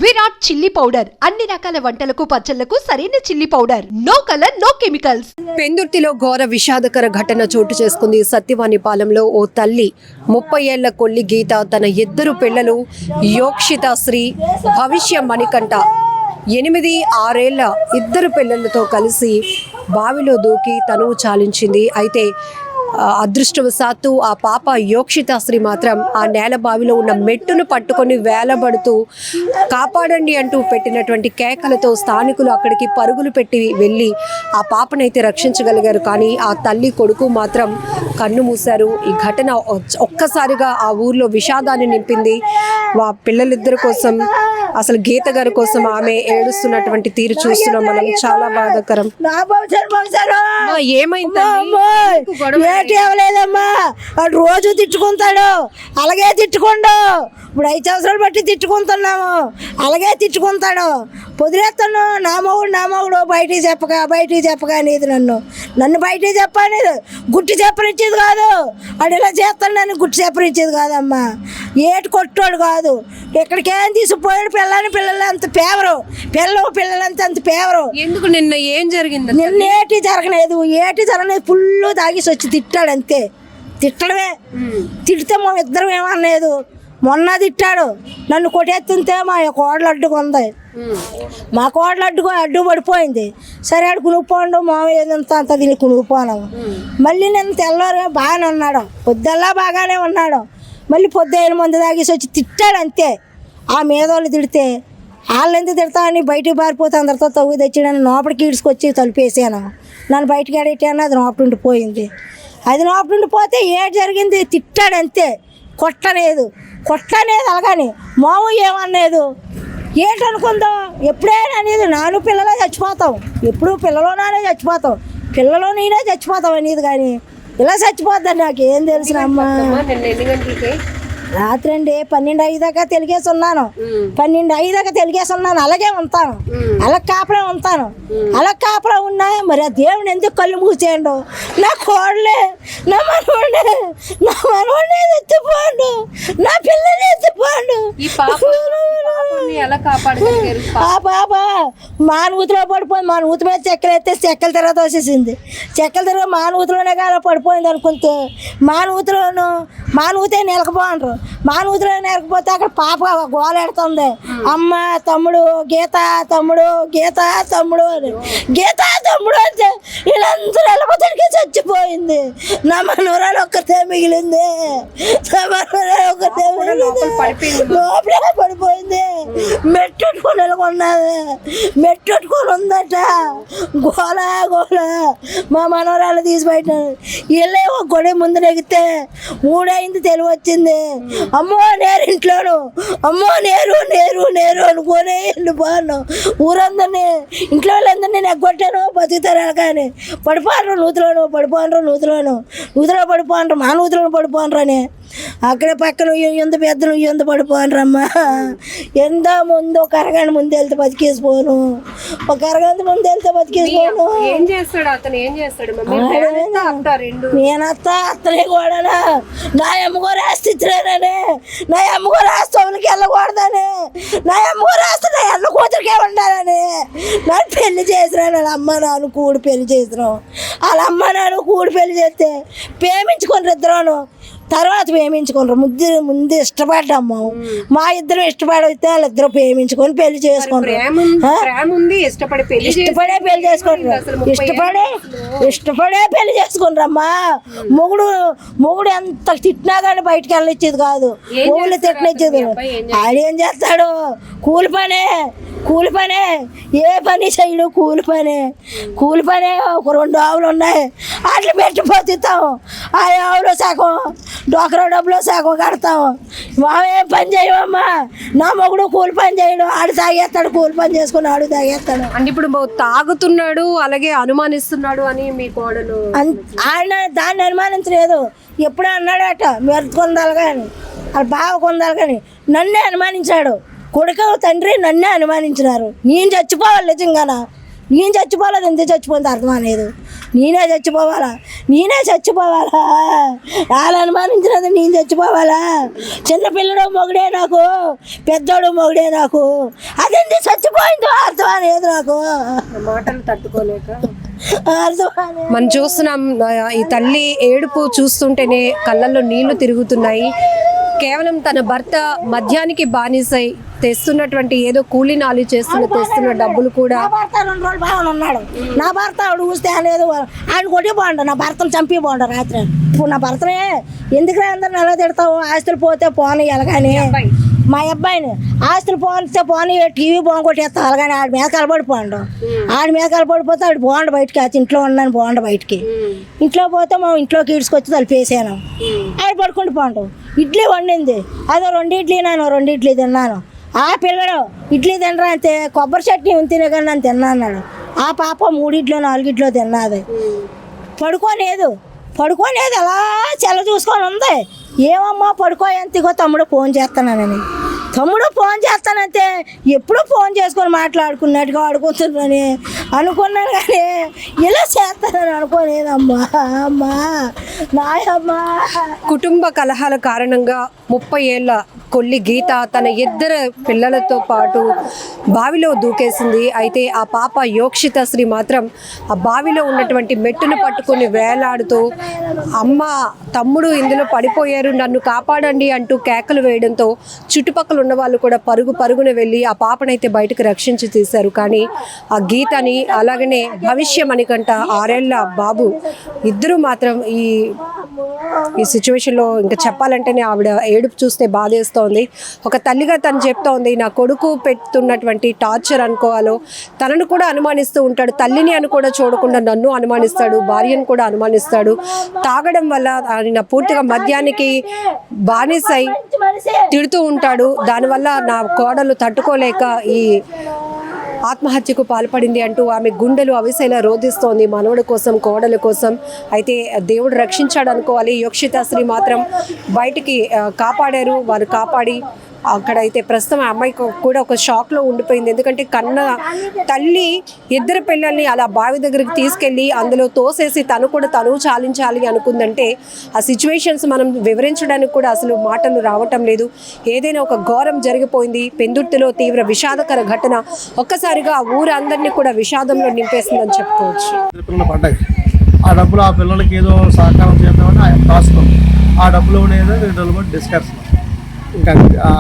Virat chilli powder అన్ని రకాల వంటలకు పచ్చళ్లకు సరైన chilli powder. No colour no chemicals. పెందుర్తిలో ఘోర విషాదకర ఘటన చోటు చేసుకుంది. సత్యవాణిపాలెంలో ఓ తల్లి 30 ఏళ్ల కొల్లి గీత తన ఇద్దరు పిల్లలు యోక్షిత శ్రీ, భవిష్య మణికంఠ 8, 6 ఏళ్ల ఇద్దరు పిల్లలతో కలిసి బావిలో దూకి తనువు చాలించింది. అయితే అదృష్టవశాత్తు ఆ పాప యోక్షితాశ్రీ మాత్రం ఆ నేల బావిలో ఉన్న మెట్టును పట్టుకొని వేలబడుతూ కాపాడండి అంటూ పెట్టినటువంటి కేకలతో స్థానికులు అక్కడికి పరుగులు పెట్టి వెళ్ళి ఆ పాపనైతే రక్షించగలిగారు. కానీ ఆ తల్లి కొడుకు మాత్రం కన్ను మూశారు. ఈ ఘటన ఒక్కసారిగా ఆ ఊర్లో విషాదాన్ని నింపింది. ఆ పిల్లలిద్దరి కోసం, అసలు గీత గారి కోసం ఆమె ఏడుస్తున్నటువంటి తీరు చూస్తున్నాం మనం. చాలా బాధాకరం. ఏమలేదమ్మా, వాడు రోజు తిట్టుకుంటాడు, అలాగే తిట్టుకోండు. ఇప్పుడు 5 సంవత్సరాలు బట్టి తిట్టుకుంటున్నాము, అలాగే తిట్టుకుంటాడు. పొదిలేస్తాను నా మొగుడు బయటికి చెప్పక అనేది నన్ను బయటికి చెప్పనేది, గుట్టి చెప్పనిచ్చేది కాదు. వాడు ఇలా చేస్తాను, నన్ను గుట్టి చెప్పనిచ్చేది కాదమ్మా. ఏటి కొట్టాడు కాదు, ఇక్కడికేం తీసుకుపోయాడు. పిల్లలు అంత పేవరు, పిల్లలంతా అంత పేవరు. ఎందుకు నిన్న ఏం జరిగింది? నిన్న ఏటి జరగలేదు, ఫుల్ తాగేసి వచ్చి తిట్టాడు అంతే. తిట్టడమే, తిడితే మా ఇద్దరం ఏమనలేదు. మొన్న తిట్టాడు, నన్ను కొట్టేస్తుంటే మా కోడలు అడ్డుకుంది. మా కోడలు అడ్డు పడిపోయింది. సరే ఆడు కునుకుపోండు, మామయ్య అంత దీన్ని కునుకుపోను. మళ్ళీ నేను తెల్లవారు బాగానే ఉన్నాడు, పొద్దుల్లా బాగానే ఉన్నాడు. మళ్ళీ పొద్దున్న మంది తాగేసి వచ్చి తిట్టాడు అంతే. ఆ మీదోళ్ళు తిడితే వాళ్ళు ఎందుకు తిడతామని బయటికి పారిపోతే అందరితో తవ్వు తెచ్చాడని లోపలికి ఈడ్చుకొచ్చి తలుపేసాను. నన్ను బయటకు అడిగితేనే అది లోపలుండి పోయింది. అది లోపలుండి పోతే ఏం జరిగింది, తిట్టాడు అంతే. కొట్టలేదు అలాగని మాము ఏమనేది. ఏంటనుకుందాం, ఎప్పుడైనా అనేది నాను పిల్లలే చచ్చిపోతాం, ఎప్పుడు పిల్లలోనే చచ్చిపోతాం, పిల్లలో నేనే చచ్చిపోతాం అనేది. కానీ ఇలా చచ్చిపోద్దని నాకు ఏం తెలిసినమ్మా. రాత్రి అండి 12:05 దాకా తెలిగేసి ఉన్నాను. 12:05 దాకా తెలిగేసి ఉన్నాను. అలాగే ఉంటాను, అలా కాపలా ఉంటాను. అలా కాపలా ఉన్నా మరి ఆ దేవుని ఎందుకు కళ్ళు మూసేయండు. నా కోడలే, నా మనవాడిని ఎత్తిపోండు, నా పిల్లని ఎత్తిపోండు. ఆ పాప మానూతిలో పడిపోయింది. మానూతి మీద చెక్కలు ఎత్తే చెక్కల తర్వాత వచ్చేసింది. చెక్కల తర్వాత మానూతిలోనే కాదు పడిపోయింది అనుకుంటే మానూతే నెలకపోండ్రు. మానూతిలో నెలకపోతే అక్కడ పాప గోలెడుతుంది. అమ్మ తమ్ముడు గీత తమ్ముడు అని అంటే వీళ్ళందరూ వెళ్ళబోతానికి చచ్చిపోయింది. నా మనవరాలు ఒక్కతే మిగిలింది. లోపలే పడిపోయింది. మెట్టుకొని వెళ్ళకున్నది, మెట్టుకొని ఉందట. గోల మా మనవరాలు తీసి బయట వీళ్ళే ఒక గొడవ ముందు నెగితే 3 అయింది తెలివి వచ్చింది. అమ్మో నేరు ఇంట్లోను, అమ్మో నేరు అనుకోనే వెళ్ళిపోను. ఊరందరినీ, ఇంట్లో వాళ్ళందరినీ నెగ్గొట్టాను. బతుకుతారా కానీ పడిపోండ్రు నూతులోను మా నూతులను పడిపోండ్రు అని అక్కడే పక్కన ఎంత పెద్దలు ఎంత పడిపోనరమ్మా. ఎంత ముందు ఒక అరగంట ముందు వెళ్తే బతికేసిపోను, ఒక అరగంట ముందు వెళ్తే బతికేసిపోను. నేనత్త అత్తనే కూడా నా అమ్మగో రాసిచ్చానని, నా అమ్మగో రాస్తోళ్ళకి వెళ్ళకూడదని, నా అమ్మగో రాస్తే నా ఎల్ల కూతురికే ఉండాలని నన్ను పెళ్లి చేసినాను. వాళ్ళ అమ్మ నాన్న కూడి పెళ్లి చేసినాం. వాళ్ళ అమ్మ నాన్న కూడి పెళ్లి చేస్తే ప్రేమించుకొని ఇద్దరు, తర్వాత ప్రేమించుకుంటారు. ముందు ఇష్టపడ్డాము. మా ఇద్దరు ఇష్టపడితే వాళ్ళిద్దరు ప్రేమించుకొని పెళ్లి చేసుకుంటారు. ఇష్టపడే పెళ్లి చేసుకుంటారమ్మా. మొగుడు ఎంత తిట్టినా కానీ బయటకు వెళ్ళనిచ్చేది కాదు, మొగుళ్ళు తిట్టనిచ్చేది. ఆడేం చేస్తాడు, కూలి పనే, ఏ పని చేయడు, కూలి పనే. ఒక 2 ఆవులు ఉన్నాయి, అట్లా పెట్టిపోతాము. ఆ ఆవులో సగం డోకరా డబ్బులో సగం కడతాము. మామేం పని చేయమమ్మా. నా మొగుడు కూలి పని చేయడు, ఆడు తాగేస్తాడు, కూలి పని చేసుకుని ఆడు తాగేస్తాడు. అంటే ఇప్పుడు తాగుతున్నాడు అలాగే అనుమానిస్తున్నాడు అని మీ కోడలు ఆయన దాన్ని అనుమానించలేదు. ఎప్పుడూ అన్నాడట మెరుచుకుందాలి కానీ, అది బాగా కొందాలి కానీ నన్నే అనుమానించాడు. కొడుకు తండ్రి నన్నే అనుమానించినారు. నేను చచ్చిపోవాలి నిజంగానా, నేను చచ్చిపోలేదు, ఎందుకు చచ్చిపోయింది అర్థం అనేది. నేనే చచ్చిపోవాలా వాళ్ళు అనుమానించినది నేను చచ్చిపోవాలా? చిన్నపిల్లడు మొగుడే నాకు, పెద్దోడు మొగుడే నాకు, అదేంటి చచ్చిపోయిందో అర్థం అనేది నాకు మాటలు తట్టుకోలేక అర్థం. మనం చూస్తున్నాం ఈ తల్లి ఏడుపు చూస్తుంటేనే కళ్ళల్లో నీళ్లు తిరుగుతున్నాయి. కేవలం తన భర్త మద్యానికి బానిసై తెస్తున్నటువంటి ఏదో కూలీ నాలి తెస్తున్న డబ్బులు కూడా. నా భర్త 2 రోజులు బాగానే ఉన్నాడు. నా భర్త ఆవిడ చూస్తే అనేది ఆయన కొట్టి బాగుండు, నా భర్తను చంపి బాగుండు రాత్రి. ఇప్పుడు నా భర్తనే ఎందుకురా అందరిని ఎలా తిడతావు? ఆస్తులు పోతే పోనీ ఎలాగాని మా అబ్బాయిని ఆస్తులు పోనీ టీవీ కొట్టేస్తా అలాగని ఆడి మీద కలబడిపోండు. ఆడి మీద కలబడిపోతే ఆడు బాగుండు బయటికి, అది ఇంట్లో ఉన్నాను బాగుండు బయటికి. ఇంట్లో పోతే మా ఇంట్లోకి ఈడ్చుకొచ్చి తలిపేసాను. ఆడు పడుకుంటూ పోండు. ఇడ్లీ వండింది, అదో 2 ఇడ్లీ నేను 2 ఇడ్లీ తిన్నాను. ఆ పిల్లడు ఇడ్లీ తినరా అంతే, కొబ్బరి చట్నీ తినే కానీ నేను తిన్నా అన్నాడు. ఆ పాప 3 ఇడ్లో 4 ఇడ్లో తిన్నది. పడుకోలేదు అలా చెల్ల చూసుకొని ఉంది. ఏమమ్మా పడుకో ఎంతగో తమ్ముడు ఫోన్ చేస్తానని. తమ్ముడు ఫోన్ చేస్తానంటే ఎప్పుడూ ఫోన్ చేసుకొని మాట్లాడుకున్నట్టుగా ఆడుకుంటున్నానని అనుకున్నాను, కానీ ఇలా చేస్తానని అనుకోలేదమ్మా. అమ్మా నాయమ్మా. కుటుంబ కలహాల కారణంగా 30 ఏళ్ల కొల్లి గీత తన 2 పిల్లలతో పాటు బావిలో దూకేసింది. అయితే ఆ పాప యోక్షిత శ్రీ మాత్రం ఆ బావిలో ఉన్నటువంటి మెట్టును పట్టుకొని వేలాడుతూ అమ్మ తమ్ముడు ఇందులో పడిపోయారు, నన్ను కాపాడండి అంటూ కేకలు వేయడంతో చుట్టుపక్కల ఉన్న వాళ్ళు కూడా పరుగున వెళ్ళి ఆ పాపనైతే బయటకు రక్షించి తీశారు. కానీ ఆ గీతని అలాగనే భవిష్య మణికంట 6 ఏళ్ల బాబు ఇద్దరు మాత్రం ఈ సిచ్యువేషన్లో ఇంకా చెప్పాలంటేనే ఆవిడ ఏడుపు చూస్తే బాధేస్తోంది. ఒక తల్లిగా తను చెప్తోంది, నా కొడుకు పెడుతున్నటువంటి టార్చర్ అనుకోవాలో, తనను కూడా అనుమానిస్తూ ఉంటాడు, తల్లిని అని కూడా చూడకుండా నన్ను అనుమానిస్తాడు, భార్యను కూడా అనుమానిస్తాడు. తాగడం వల్ల ఆయన పూర్తిగా మద్యానికి బానిసై తిడుతూ ఉంటాడు. దానివల్ల నా కోడలు తట్టుకోలేక ఈ ఆత్మహత్యకు పాల్పడింది అంటూ ఆమె గుండెలు అవిసేలా రోధిస్తోంది మనవడి కోసం, కోడల కోసం. అయితే దేవుడు రక్షించాడు అనుకోవాలి. యోక్షిత శ్రీ మాత్రం బయటికి కాపాడారు. వారు కాపాడి అక్కడైతే ప్రస్తుతం ఆ అమ్మాయికి కూడా ఒక షాక్లో ఉండిపోయింది. ఎందుకంటే కన్న తల్లి 2 పిల్లల్ని అలా బావి దగ్గరికి తీసుకెళ్ళి అందులో తోసేసి తను చాలించాలి అనుకుందంటే ఆ సిచ్యువేషన్స్ మనం వివరించడానికి కూడా అసలు మాటలు రావటం లేదు. ఏదైనా ఒక ఘోరం జరిగిపోయింది. పెందుర్తిలో తీవ్ర విషాదకర ఘటన ఒక్కసారిగా ఊరందరినీ కూడా విషాదంలో నింపేసిందని చెప్పుకోవచ్చు. ఆ డబ్బులు ఆ పిల్లలకి ఏదో సహకారం చేద్దామని రాసుకుంది. ఆ డబ్బులో ఏదో 2 రోజులు డిస్కషన్, ఇంకా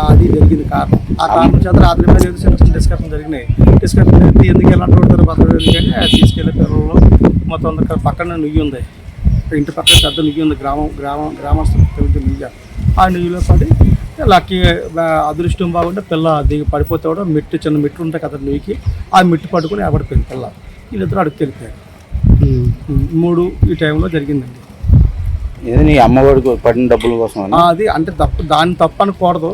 అది జరిగింది కారణం. ఆ కారణం చేత రాత్రి మీద చిన్న డిస్కషన్ జరిగినాయి. డిస్కషన్ జరిగితే ఎందుకు ఎలాంటి పడతారు బతకడం ఎందుకంటే తీసుకెళ్లే పిల్లలు మొత్తం అందరు పక్కన నుయ్యి ఉంది, ఇంటి పక్కన పెద్ద నుయ్యి ఉంది, గ్రామస్తులు నుయ్య. ఆ నుయ్యిలో పడి లక్కీ అదృష్టం బాగుంటే పిల్ల దిగి పడిపోతే కూడా చిన్న మెట్టు ఉంటాయి కదా నుయ్యికి, ఆ మెట్టు పట్టుకుని ఎవడిపోయింది పిల్ల. వీళ్ళిద్దరూ అడుగు తెలిపారు. 3 ఈ టైంలో జరిగిందండి. నీ అమ్మఒడికి పడిన డబ్బుల కోసం అది అంటే దాన్ని తప్పు అనకూడదు.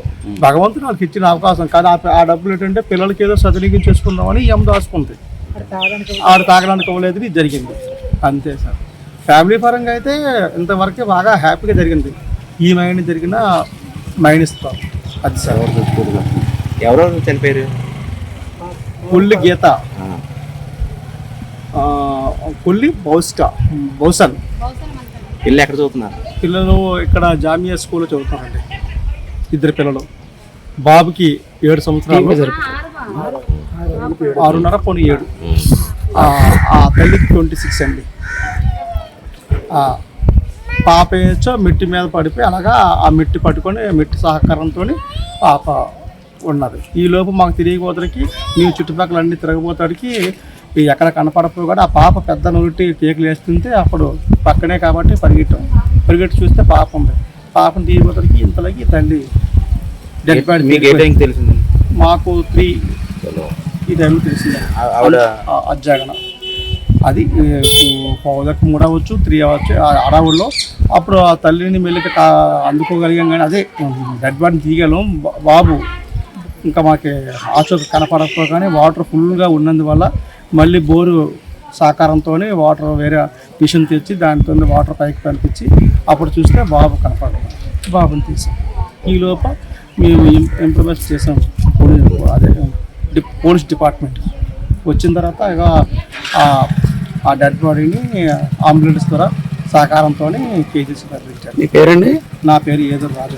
భగవంతుడు వాళ్ళకి ఇచ్చిన అవకాశం. కానీ ఆ డబ్బులు ఏంటంటే పిల్లలకి ఏదో సద్వినియోగం చేసుకుందామని ఏం దాచుకుంది, ఆడు తాగడానికి ఇవ్వలేదు. ఇది జరిగింది అంతే సార్. ఫ్యామిలీ పరంగా అయితే ఇంతవరకు బాగా హ్యాపీగా జరిగింది. ఈ మైండ్ జరిగిన మైండ్ ఇస్తాం అది సార్. ఎవరెవరు చనిపోయారు? కొల్లి గీత, కొల్లి బౌసన్. పిల్లలు ఎక్కడ చదువుతున్నారు? పిల్లలు ఇక్కడ జామియా స్కూల్లో చదువుతారండి. 2 పిల్లలు. బాబుకి 7 సంవత్సరాలు, 6.5 పోనీ 7. ఆ తల్లికి 26 అండి. పాప ఏచో మిట్టి మీద పడిపోయి అలాగా ఆ మిట్టి పట్టుకొని మిట్టి సహకారంతో పాప ఉన్నది. ఈ లోపు మాకు తిరిగిపోతానికి మేము చుట్టుపక్కల అన్ని తిరగబోతాడికి ఎక్కడ కనపడపోయి కూడా ఆ పాప పెద్ద నోటి కేకులు వేస్తుంటే అప్పుడు పక్కనే కాబట్టి పరిగెట్టి చూస్తే పాప ఉంది. పాపను తీయబోతానికి ఇంతలోకి తల్లి డెడ్ బాడీ తెలిసింది మాకు 3 ఈ టైంలో తెలిసింది. అజ్జాగన అది 2 అవ్వచ్చు 3 అవ్వచ్చు అడవుల్లో. అప్పుడు ఆ తల్లిని మెల్లికి అందుకోగలిగాం. కానీ అదే డెడ్ బాడీని తీయగలం. బాబు ఇంకా మాకు ఆచూక కనపడకపోగానే వాటర్ ఫుల్గా ఉన్నందువల్ల మళ్ళీ బోరు సహకారంతో వాటర్ వేరే మిషన్ తెచ్చి దానితో వాటర్ పైకి పంపించి అప్పుడు చూస్తే బాబు కనపడదు. బాబుని తీసాం. ఈ లోప మేము ఇంప్రూవైజ్ చేసాం. అదే పోలీస్ డిపార్ట్మెంట్ వచ్చిన తర్వాత ఇక ఆ డెడ్ బాడీని అంబులెన్స్ ద్వారా సహకారంతో కేజీసీ తరలించారు. మీ పేరండి? నా పేరు ఏదో రాజు.